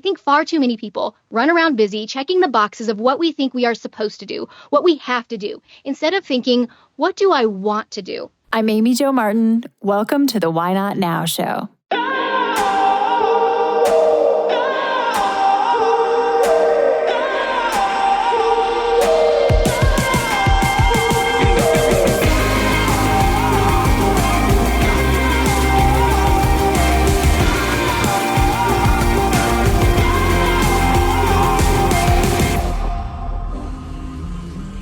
think far too many people run around busy checking the boxes of what we think we are supposed to do, what we have to do, instead of thinking, what do I want to do? I'm Amy Jo Martin. Welcome to the Why Not Now show.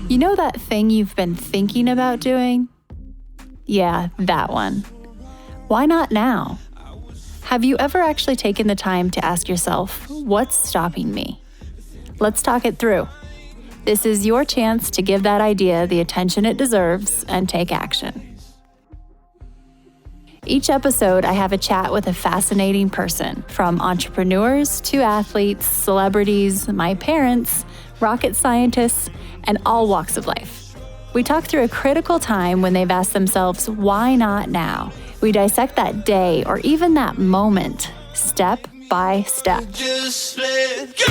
You know that thing you've been thinking about doing? Yeah, that one. Why not now? Have you ever actually taken the time to ask yourself, what's stopping me? Let's talk it through. This is your chance to give that idea the attention it deserves and take action. Each episode, I have a chat with a fascinating person, from entrepreneurs to athletes, celebrities, my parents, rocket scientists, and all walks of life. We talk through a critical time when they've asked themselves, why not now? We dissect that day or even that moment, step by step. Just let go.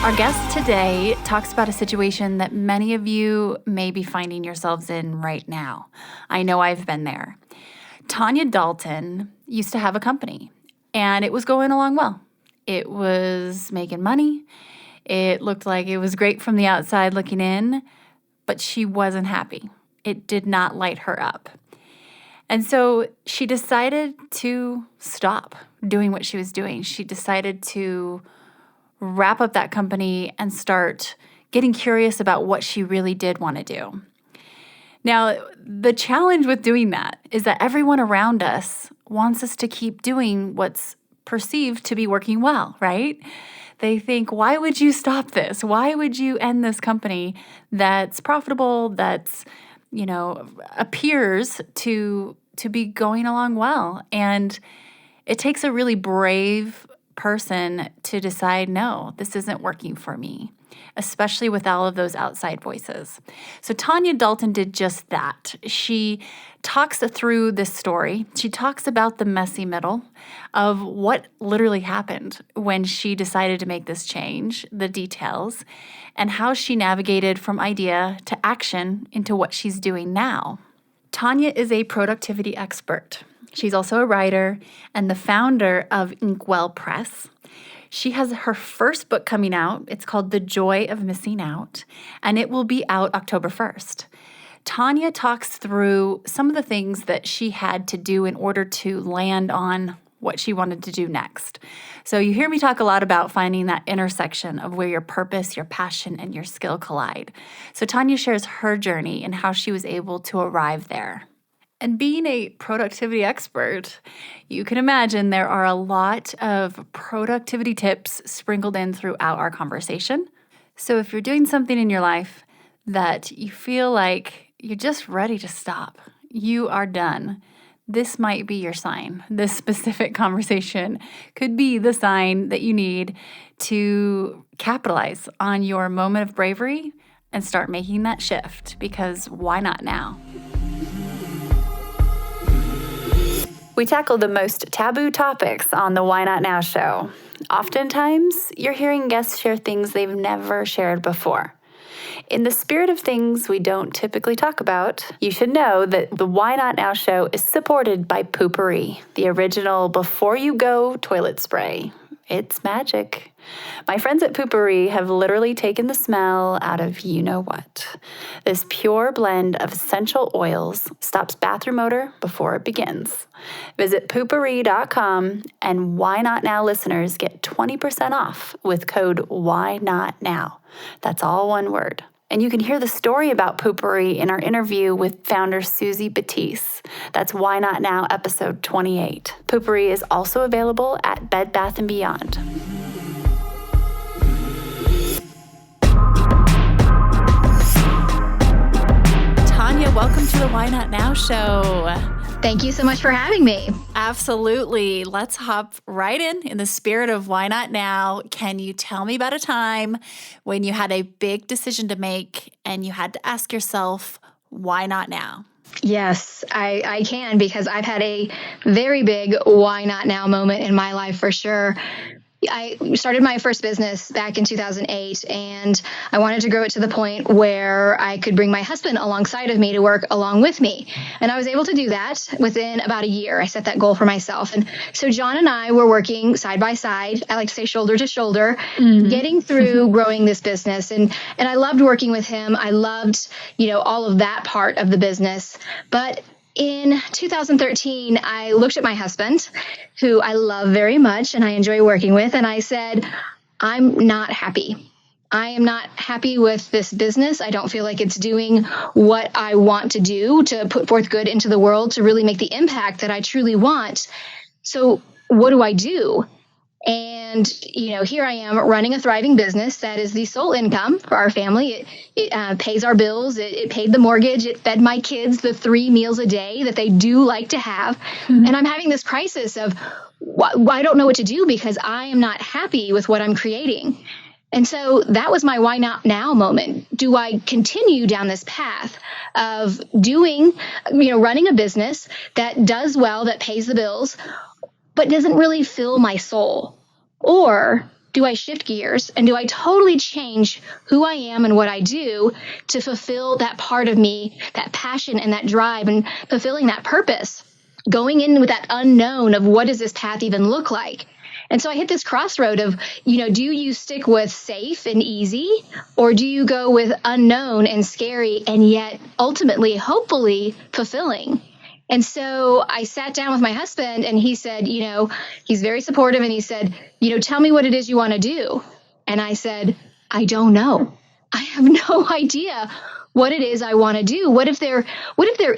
Our guest today talks about a situation that many of you may be finding yourselves in right now. I know I've been there. Tonya Dalton used to have a company, and it was going along well. It was making money. It looked like it was great from the outside looking in, but she wasn't happy. It did not light her up. And so she decided to stop doing what she was doing. She decided to wrap up that company and start getting curious about what she really did want to do. Now, the challenge with doing that is that everyone around us wants us to keep doing what's perceived to be working well, right? They think, why would you stop this? Why would you end this company that's profitable, that's, appears to be going along well? And it takes a really brave person to decide, no, this isn't working for me, especially with all of those outside voices. So Tonya Dalton did just that. She talks through this story. She talks about the messy middle of what literally happened when she decided to make this change, the details, and how she navigated from idea to action into what she's doing now. Tonya is a productivity expert. She's also a writer and the founder of inkWELL Press. She has her first book coming out. It's called The Joy of Missing Out, and it will be out October 1st. Tonya talks through some of the things that she had to do in order to land on what she wanted to do next. So you hear me talk a lot about finding that intersection of where your purpose, your passion, and your skill collide. So Tonya shares her journey and how she was able to arrive there. And being a productivity expert, you can imagine there are a lot of productivity tips sprinkled in throughout our conversation. So if you're doing something in your life that you feel like you're just ready to stop, you are done, this might be your sign. This specific conversation could be the sign that you need to capitalize on your moment of bravery and start making that shift, because why not now? We tackle the most taboo topics on the Why Not Now show. Oftentimes, you're hearing guests share things they've never shared before. In the spirit of things we don't typically talk about, you should know that the Why Not Now show is supported by Poo-Pourri, the original before you go toilet spray. It's magic. My friends at Poo-Pourri have literally taken the smell out of you-know-what. This pure blend of essential oils stops bathroom odor before it begins. Visit poopourri.com, and Why Not Now listeners get 20% off with code WHYNOTNOW. That's all one word. And you can hear the story about Poo-Pourri in our interview with founder Susie Batiste. That's Why Not Now, episode 28. Poo-Pourri is also available at Bed Bath & Beyond. Tonya, welcome to the Why Not Now show. Thank you so much for having me. Absolutely. Let's hop right in the spirit of why not now. Can you tell me about a time when you had a big decision to make and you had to ask yourself, why not now? Yes, I can, because I've had a very big why not now moment in my life for sure. I started my first business back in 2008, and I wanted to grow it to the point where I could bring my husband alongside of me to work along with me. And I was able to do that within about a year. I set that goal for myself. And so John and I were working side by side. I like to say shoulder to shoulder, getting through growing this business. And I loved working with him. I loved, all of that part of the business. But in 2013, I looked at my husband, who I love very much and I enjoy working with, and I said, I'm not happy. I am not happy with this business. I don't feel like it's doing what I want to do to put forth good into the world, to really make the impact that I truly want. So what do I do? And, here I am running a thriving business that is the sole income for our family. It pays our bills. It paid the mortgage. It fed my kids the 3 meals a day that they do like to have. Mm-hmm. And I'm having this crisis of, I don't know what to do because I am not happy with what I'm creating. And so that was my why not now moment. Do I continue down this path of running a business that does well, that pays the bills, but doesn't really fill my soul? Or do I shift gears and do I totally change who I am and what I do to fulfill that part of me, that passion and that drive, and fulfilling that purpose, going in with that unknown of what does this path even look like? And so I hit this crossroad of, do you stick with safe and easy, or do you go with unknown and scary and yet ultimately, hopefully fulfilling? And so I sat down with my husband and he said, he's very supportive. And he said, tell me what it is you want to do. And I said, I don't know. I have no idea what it is I want to do. What if there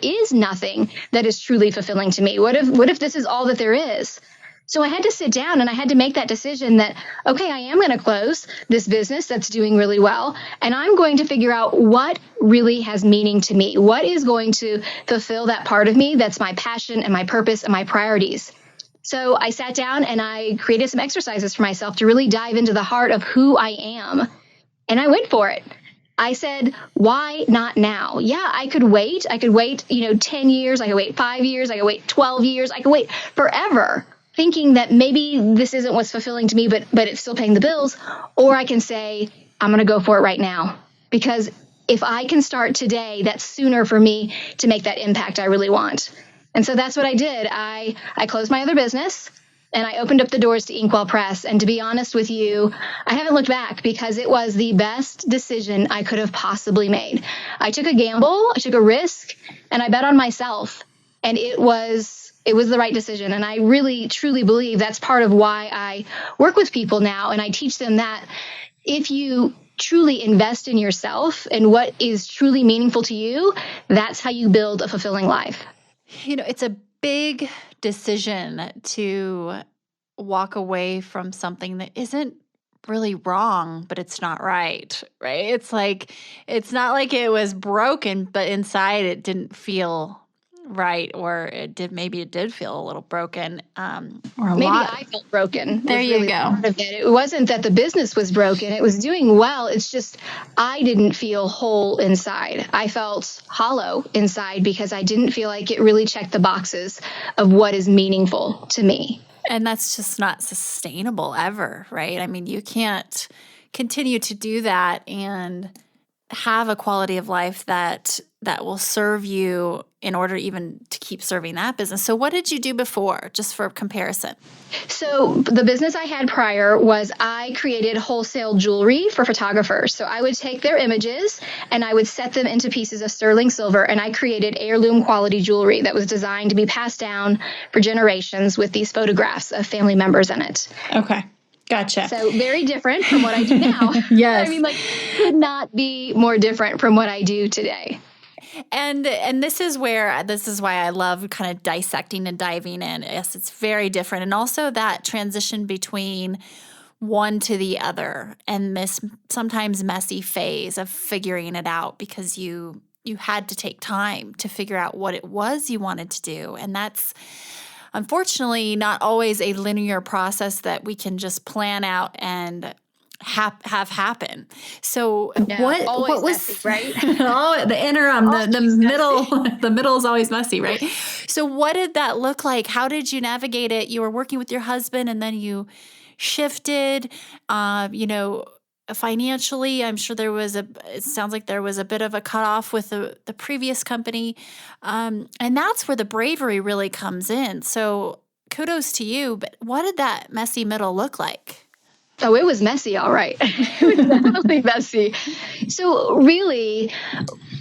is nothing that is truly fulfilling to me? What if this is all that there is? So I had to sit down and I had to make that decision that, okay, I am going to close this business that's doing really well. And I'm going to figure out what really has meaning to me. What is going to fulfill that part of me that's my passion and my purpose and my priorities. So I sat down and I created some exercises for myself to really dive into the heart of who I am. And I went for it. I said, why not now? Yeah, I could wait. 10 years. I could wait 5 years. I could wait 12 years. I could wait forever, thinking that maybe this isn't what's fulfilling to me, but it's still paying the bills. Or I can say, I'm going to go for it right now. Because if I can start today, that's sooner for me to make that impact I really want. And so that's what I did. I closed my other business and I opened up the doors to inkWELL Press. And to be honest with you, I haven't looked back because it was the best decision I could have possibly made. I took a gamble, I took a risk, and I bet on myself. And it was the right decision. And I really, truly believe that's part of why I work with people now. And I teach them that if you truly invest in yourself and what is truly meaningful to you, that's how you build a fulfilling life. It's a big decision to walk away from something that isn't really wrong, but it's not right? It's not like it was broken, but inside it didn't feel right, or maybe it did feel a little broken, or a maybe lot. I felt broken. There you go. It wasn't that the business was broken. It was doing well. It's just I didn't feel whole inside. I felt hollow inside because I didn't feel like it really checked the boxes of what is meaningful to me. And that's just not sustainable ever, right? I mean, you can't continue to do that and have a quality of life that will serve you in order even to keep serving that business. So what did you do before, just for comparison? So the business I had prior was I created wholesale jewelry for photographers. So I would take their images and I would set them into pieces of sterling silver, and I created heirloom quality jewelry that was designed to be passed down for generations with these photographs of family members in it. Okay. Gotcha. So very different from what I do now. Yes. I mean, could not be more different from what I do today. And this is why I love kind of dissecting and diving in. Yes, it's very different. And also that transition between one to the other and this sometimes messy phase of figuring it out because you you had to take time to figure out what it was you wanted to do. And that's unfortunately not always a linear process that we can just plan out and have happen. So No, what was messy, right? oh, the interim, the middle, the middle is always messy, right? So what did that look like? How did you navigate it? You were working with your husband and then you shifted, financially. I'm sure it sounds like there was a bit of a cutoff with the previous company. And that's where the bravery really comes in. So kudos to you, but what did that messy middle look like? Oh, it was messy, all right. It was definitely messy. So really,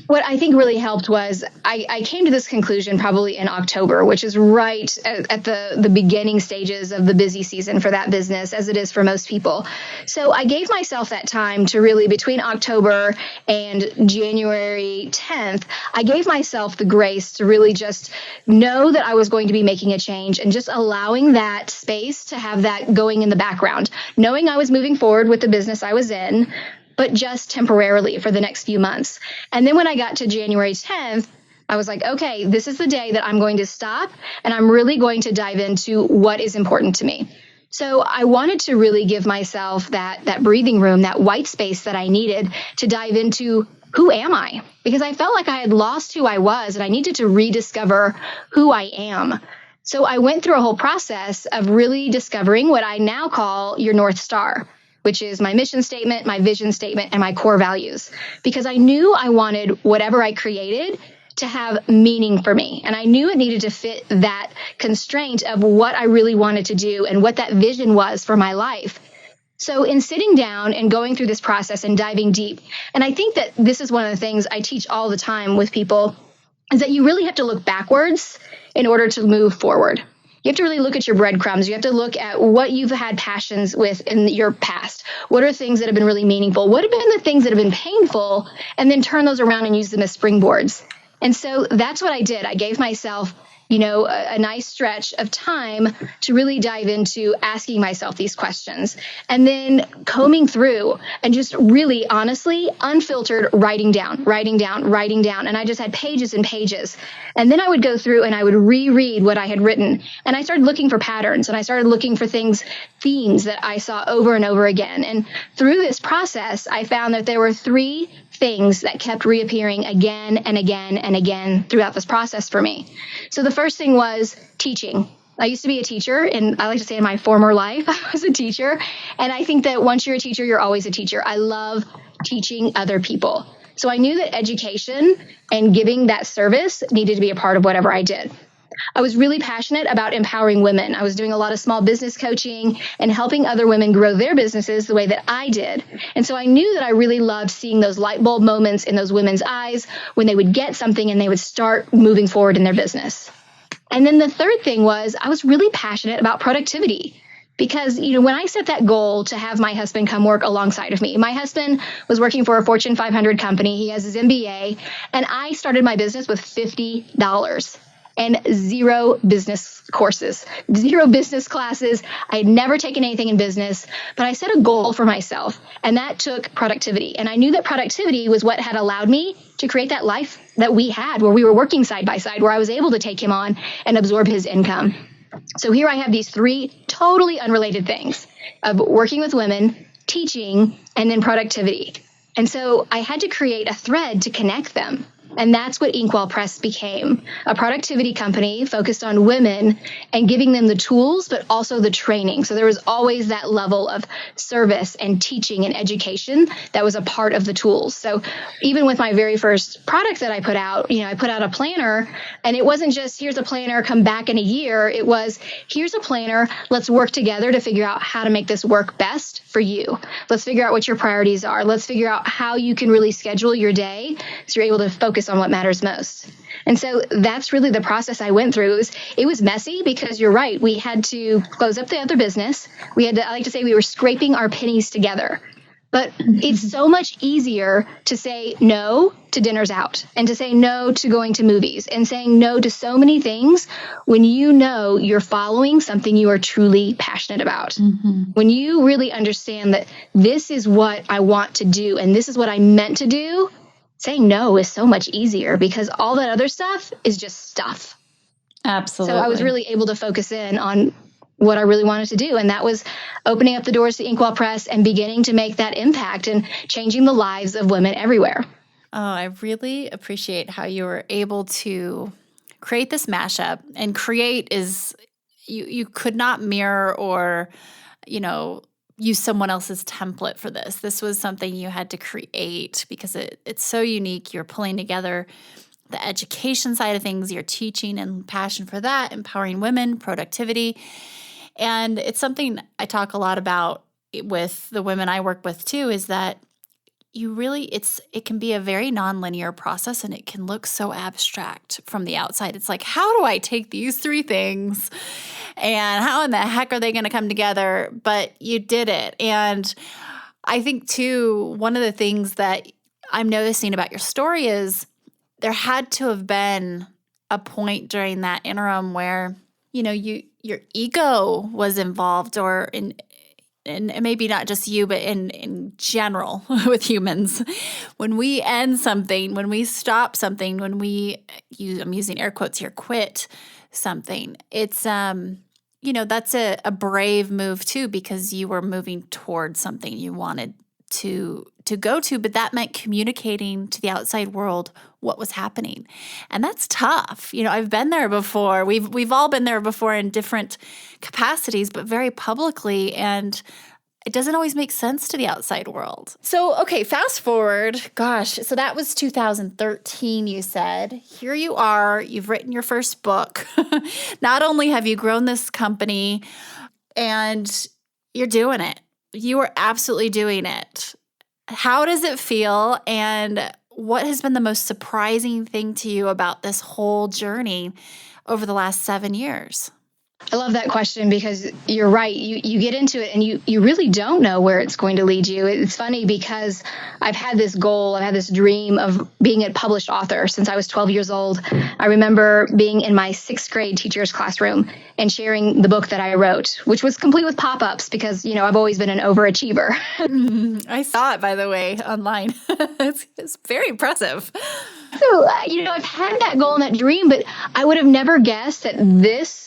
what I think really helped was I came to this conclusion probably in October, which is right at the beginning stages of the busy season for that business, as it is for most people. So I gave myself that time to really, between October and January 10th, I gave myself the grace to really just know that I was going to be making a change and just allowing that space to have that going in the background, knowing I was moving forward with the business I was in, but just temporarily for the next few months. And then when I got to January 10th, I was like, okay, this is the day that I'm going to stop and I'm really going to dive into what is important to me. So I wanted to really give myself that breathing room, that white space that I needed to dive into who am I? Because I felt like I had lost who I was and I needed to rediscover who I am. So I went through a whole process of really discovering what I now call your North Star, which is my mission statement, my vision statement, and my core values. Because I knew I wanted whatever I created to have meaning for me. And I knew it needed to fit that constraint of what I really wanted to do and what that vision was for my life. So in sitting down and going through this process and diving deep, and I think that this is one of the things I teach all the time with people, is that you really have to look backwards in order to move forward. You have to really look at your breadcrumbs. You have to look at what you've had passions with in your past. What are things that have been really meaningful? What have been the things that have been painful? And then turn those around and use them as springboards. And so that's what I did. I gave myself, a nice stretch of time to really dive into asking myself these questions and then combing through and just really honestly, unfiltered, writing down. And I just had pages and pages. And then I would go through and I would reread what I had written. And I started looking for patterns and I started looking for themes that I saw over and over again. And through this process, I found that there were 3 things that kept reappearing again and again and again throughout this process for me. So the first thing was teaching. I used to be a teacher, and I like to say in my former life, I was a teacher. And I think that once you're a teacher, you're always a teacher. I love teaching other people. So I knew that education and giving that service needed to be a part of whatever I did. I was really passionate about empowering women. I was doing a lot of small business coaching and helping other women grow their businesses the way that I did. And so I knew that I really loved seeing those light bulb moments in those women's eyes when they would get something and they would start moving forward in their business. And then the third thing was I was really passionate about productivity. Because, when I set that goal to have my husband come work alongside of me, my husband was working for a Fortune 500 company. He has his MBA, and I started my business with $50 and 0 business courses, 0 business classes. I had never taken anything in business, but I set a goal for myself, and that took productivity. And I knew that productivity was what had allowed me to create that life that we had, where we were working side by side, where I was able to take him on and absorb his income. So here I have these 3 totally unrelated things of working with women, teaching, and then productivity. And so I had to create a thread to connect them. And that's what inkWELL Press became, a productivity company focused on women and giving them the tools, but also the training. So there was always that level of service and teaching and education that was a part of the tools. So even with my very first product that I put out, I put out a planner, and it wasn't just here's a planner, come back in a year. It was here's a planner. Let's work together to figure out how to make this work best for you. Let's figure out what your priorities are. Let's figure out how you can really schedule your day so you're able to focus on what matters most. And so that's really the process I went through. It was messy because you're right. We had to close up the other business. I like to say we were scraping our pennies together. But it's so much easier to say no to dinners out and to say no to going to movies and saying no to so many things when you know you're following something you are truly passionate about. Mm-hmm. When you really understand that this is what I want to do and this is what I meant to do, saying no is so much easier because all that other stuff is just stuff. Absolutely. So I was really able to focus in on what I really wanted to do. And that was opening up the doors to inkWELL Press and beginning to make that impact and changing the lives of women everywhere. Oh, I really appreciate how you were able to create this mashup. And create is, you could not mirror or, use someone else's template for this. This was something you had to create because it's so unique. You're pulling together the education side of things, your teaching and passion for that, empowering women, productivity. And it's something I talk a lot about with the women I work with too, is that it can be a very nonlinear process and it can look so abstract from the outside. It's like, how do I take these three things and how in the heck are they going to come together? But you did it. And I think too, one of the things that I'm noticing about your story is there had to have been a point during that interim where, your ego was involved, or and maybe not just you, but in general with humans. When we end something, when we stop something, when I'm using air quotes here, quit something, it's, that's a brave move too, because you were moving towards something you wanted to go to, but that meant communicating to the outside world what was happening. And that's tough. I've been there before. We've all been there before in different capacities, but very publicly, and it doesn't always make sense to the outside world. So, okay, fast forward. Gosh, so that was 2013, you said. Here you are. You've written your first book. Not only have you grown this company, and you're doing it. You are absolutely doing it. How does it feel? And what has been the most surprising thing to you about this whole journey over the last 7 years? I love that question because you're right. You get into it and you really don't know where it's going to lead you. It's funny because I've had this goal, I've had this dream of being a published author since I was 12 years old. I remember being in my 6th grade teacher's classroom and sharing the book that I wrote, which was complete with pop-ups because, I've always been an overachiever. I saw it, by the way, online. It's very impressive. So, I've had that goal and that dream, but I would have never guessed that this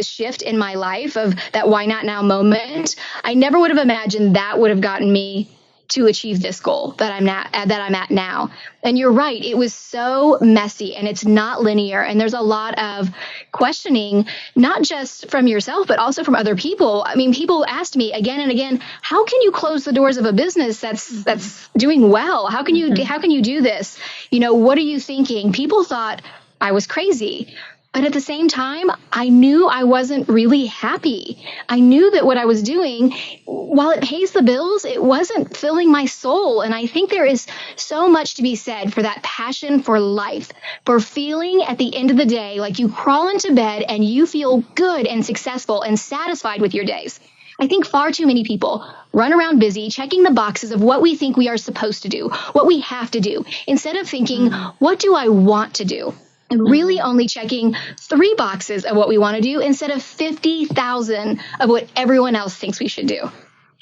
shift in my life of that why not now moment, I never would have imagined that would have gotten me to achieve this goal that I'm at now. And you're right. It was so messy and it's not linear. And there's a lot of questioning, not just from yourself, but also from other people. I mean, people asked me again and again, how can you close the doors of a business that's doing well? How can you do this? What are you thinking? People thought I was crazy. But at the same time, I knew I wasn't really happy. I knew that what I was doing, while it pays the bills, it wasn't filling my soul. And I think there is so much to be said for that passion for life, for feeling at the end of the day like you crawl into bed and you feel good and successful and satisfied with your days. I think far too many people run around busy checking the boxes of what we think we are supposed to do, what we have to do, instead of thinking, what do I want to do? And really only checking 3 boxes of what we want to do instead of 50,000 of what everyone else thinks we should do.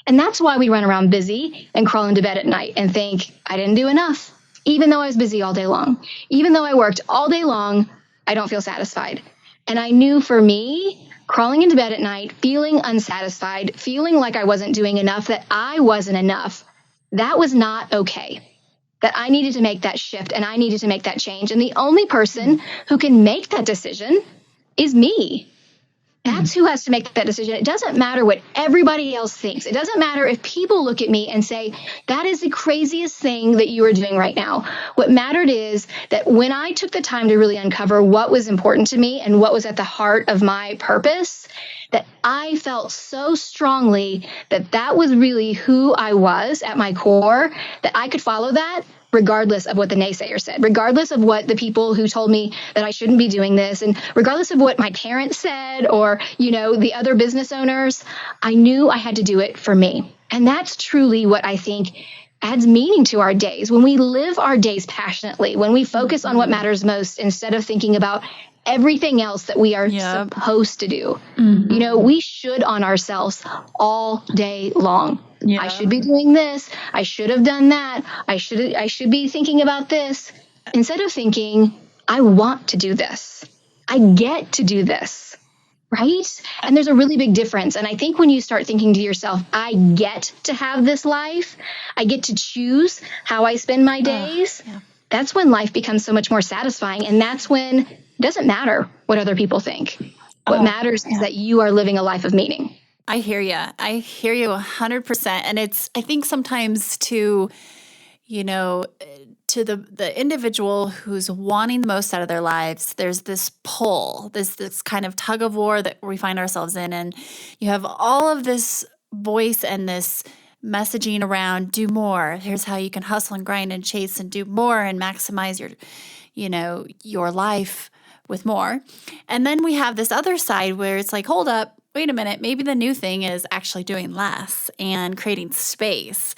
And that's why we run around busy and crawl into bed at night and think, I didn't do enough. Even though I was busy all day long, even though I worked all day long, I don't feel satisfied. And I knew for me, crawling into bed at night, feeling unsatisfied, feeling like I wasn't doing enough, that I wasn't enough, that was not okay. That I needed to make that shift and I needed to make that change. And the only person who can make that decision is me. That's who has to make that decision. It doesn't matter what everybody else thinks. It doesn't matter if people look at me and say, that is the craziest thing that you are doing right now. What mattered is that when I took the time to really uncover what was important to me and what was at the heart of my purpose, that I felt so strongly that that was really who I was at my core, that I could follow that regardless of what the naysayer said, regardless of what the people who told me that I shouldn't be doing this, and regardless of what my parents said or, the other business owners, I knew I had to do it for me. And that's truly what I think adds meaning to our days. When we live our days passionately, when we focus on what matters most instead of thinking about everything else that we are Yep. supposed to do. Mhm. We should on ourselves all day long. Yeah. I should be doing this. I should have done that. I should be thinking about this, instead of thinking, I want to do this. I get to do this. Right? And there's a really big difference. And I think when you start thinking to yourself, I get to have this life, I get to choose how I spend my days, Yeah. that's when life becomes so much more satisfying. And that's when it doesn't matter what other people think. What matters is that you are living a life of meaning. I hear you. I hear you 100%. And I think sometimes to the individual who's wanting the most out of their lives, there's this pull, this kind of tug of war that we find ourselves in. And you have all of this voice and this messaging around do more. Here's how you can hustle and grind and chase and do more and maximize your life with more. And then we have this other side where it's like, hold up, wait a minute, maybe the new thing is actually doing less and creating space.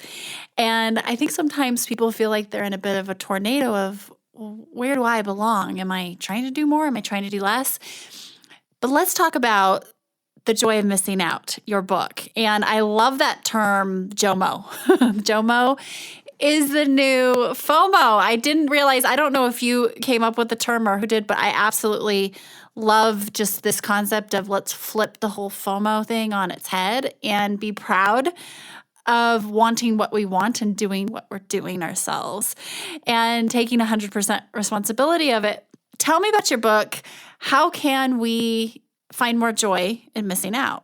And I think sometimes people feel like they're in a bit of a tornado of, where do I belong? Am I trying to do more? Am I trying to do less? But let's talk about The Joy of Missing Out, your book. And I love that term, JOMO. JOMO is the new FOMO. I didn't realize, I don't know if you came up with the term or who did, but I absolutely love just this concept of let's flip the whole FOMO thing on its head and be proud of wanting what we want and doing what we're doing ourselves and taking 100% responsibility of it. Tell me about your book. How can we find more joy in missing out?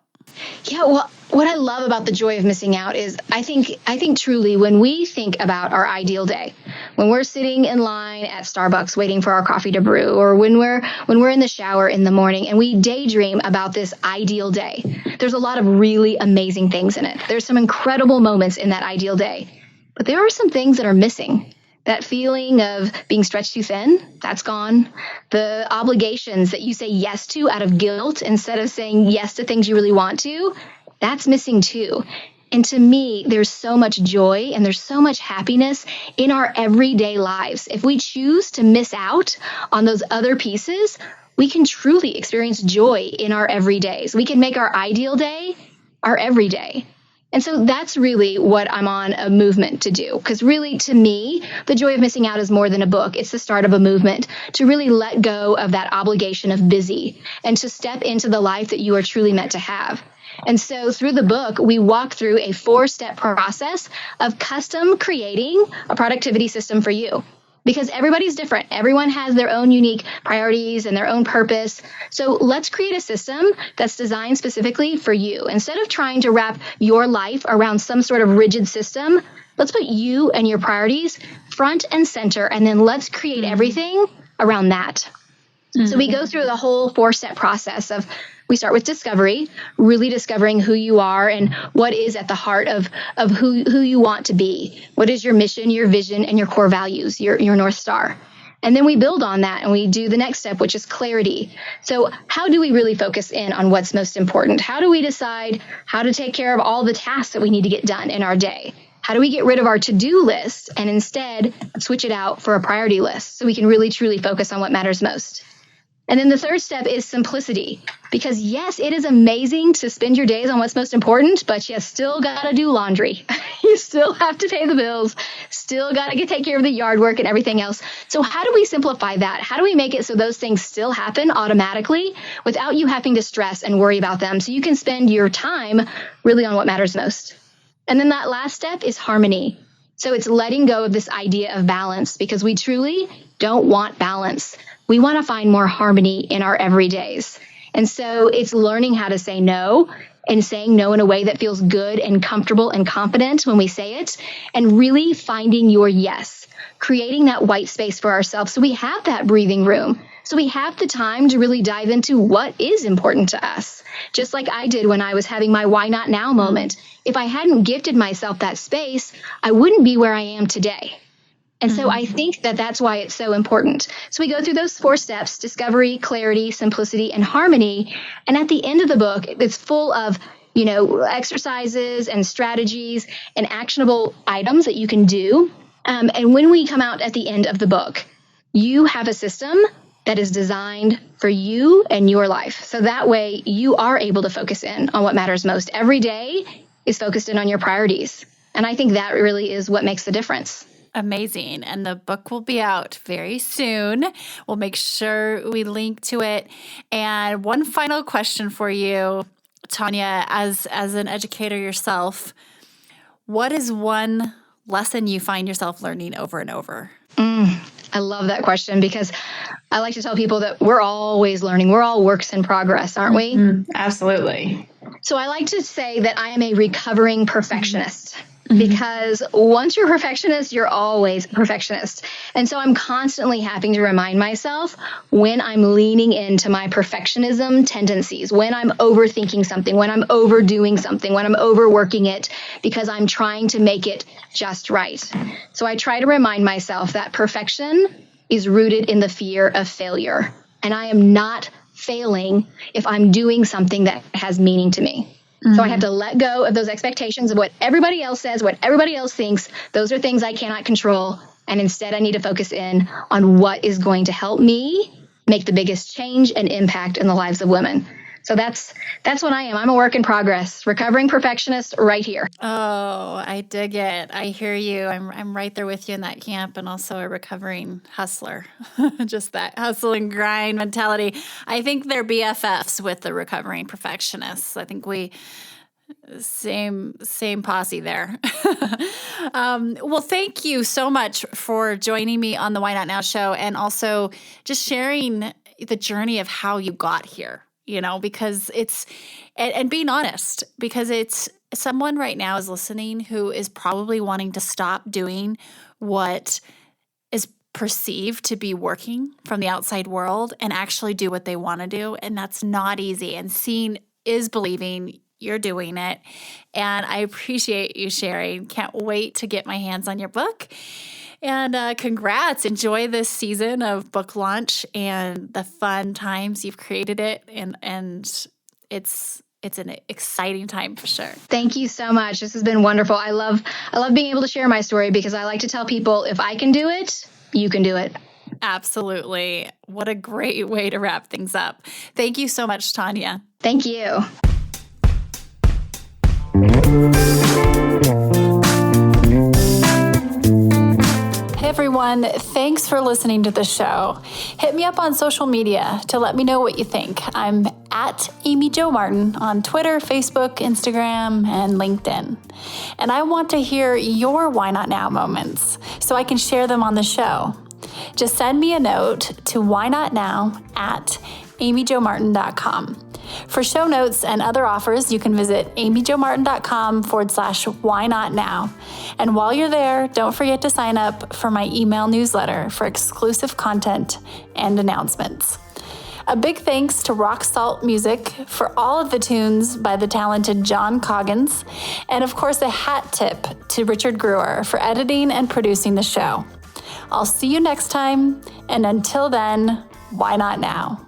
Yeah, well, what I love about The Joy of Missing Out is I think truly when we think about our ideal day, when we're sitting in line at Starbucks waiting for our coffee to brew, or when we're in the shower in the morning and we daydream about this ideal day, there's a lot of really amazing things in it. There's some incredible moments in that ideal day, but there are some things that are missing. That feeling of being stretched too thin, that's gone. The obligations that you say yes to out of guilt instead of saying yes to things you really want to, that's missing too. And to me, there's so much joy and there's so much happiness in our everyday lives. If we choose to miss out on those other pieces, we can truly experience joy in our everydays. We can make our ideal day our everyday. And so that's really what I'm on a movement to do. Because really, to me, The Joy of Missing Out is more than a book. It's the start of a movement to really let go of that obligation of busy and to step into the life that you are truly meant to have. And so through the book, we walk through a 4-step process of custom creating a productivity system for you. Because everybody's different. Everyone has their own unique priorities and their own purpose. So let's create a system that's designed specifically for you. Instead of trying to wrap your life around some sort of rigid system, let's put you and your priorities front and center, and then let's create everything around that. So we go through the whole 4-step process of, we start with discovery, really discovering who you are and what is at the heart of who you want to be. What is your mission, your vision, and your core values, your North Star. And then we build on that and we do the next step, which is clarity. So how do we really focus in on what's most important? How do we decide how to take care of all the tasks that we need to get done in our day? How do we get rid of our to-do list and instead switch it out for a priority list so we can really truly focus on what matters most? And then the third step is simplicity, because yes, it is amazing to spend your days on what's most important, but you still got to do laundry. You still have to pay the bills, still got to take care of the yard work and everything else. So how do we simplify that? How do we make it so those things still happen automatically without you having to stress and worry about them so you can spend your time really on what matters most? And then that last step is harmony. So it's letting go of this idea of balance, because we truly don't want balance. We want to find more harmony in our everydays. And so it's learning how to say no and saying no in a way that feels good and comfortable and confident when we say it, and really finding your yes, creating that white space for ourselves so we have that breathing room, so we have the time to really dive into what is important to us. Just like I did when I was having my why not now moment. If I hadn't gifted myself that space, I wouldn't be where I am today. And so I think that that's why it's so important. So we go through those 4 steps: discovery, clarity, simplicity, and harmony. And at the end of the book, it's full of, exercises and strategies and actionable items that you can do. And when we come out at the end of the book, you have a system that is designed for you and your life. So that way you are able to focus in on what matters most. Every day is focused in on your priorities. And I think that really is what makes the difference. Amazing. And the book will be out very soon. We'll make sure we link to it. And one final question for you, Tonya, as an educator yourself, what is one lesson you find yourself learning over and over? I love that question because I like to tell people that we're always learning. We're all works in progress, aren't we? Absolutely. So I like to say that I am a recovering perfectionist. Because once you're a perfectionist, you're always a perfectionist. And so I'm constantly having to remind myself when I'm leaning into my perfectionism tendencies, when I'm overthinking something, when I'm overdoing something, when I'm overworking it, because I'm trying to make it just right. So I try to remind myself that perfection is rooted in the fear of failure. And I am not failing if I'm doing something that has meaning to me. So I have to let go of those expectations of what everybody else says, what everybody else thinks. Those are things I cannot control. And instead, I need to focus in on what is going to help me make the biggest change and impact in the lives of women. So that's what I am. I'm a work in progress, recovering perfectionist right here. Oh, I dig it. I hear you. I'm right there with you in that camp, and also a recovering hustler. Just that hustle and grind mentality. I think they're BFFs with the recovering perfectionists. I think we same posse there. Well, thank you so much for joining me on the Why Not Now show, and also just sharing the journey of how you got here. Because and being honest, because it's someone right now is listening who is probably wanting to stop doing what is perceived to be working from the outside world and actually do what they want to do. And that's not easy. And seeing is believing. You're doing it. And I appreciate you sharing. Can't wait to get my hands on your book. And congrats. Enjoy this season of book launch and the fun times you've created it. And it's an exciting time for sure. Thank you so much. This has been wonderful. I love being able to share my story because I like to tell people, if I can do it, you can do it. Absolutely. What a great way to wrap things up. Thank you so much, Tonya. Thank you. Hey everyone, thanks for listening to the show. Hit me up on social media to let me know what you think. I'm at Amy Jo Martin on Twitter, Facebook, Instagram, and LinkedIn. And I want to hear your Why Not Now moments so I can share them on the show. Just send me a note to whynotnow@amyjomartin.com. For show notes and other offers, you can visit amyjomartin.com/whynotnow. And while you're there, don't forget to sign up for my email newsletter for exclusive content and announcements. A big thanks to Rock Salt Music for all of the tunes by the talented John Coggins. And of course, a hat tip to Richard Brewer for editing and producing the show. I'll see you next time. And until then, why not now?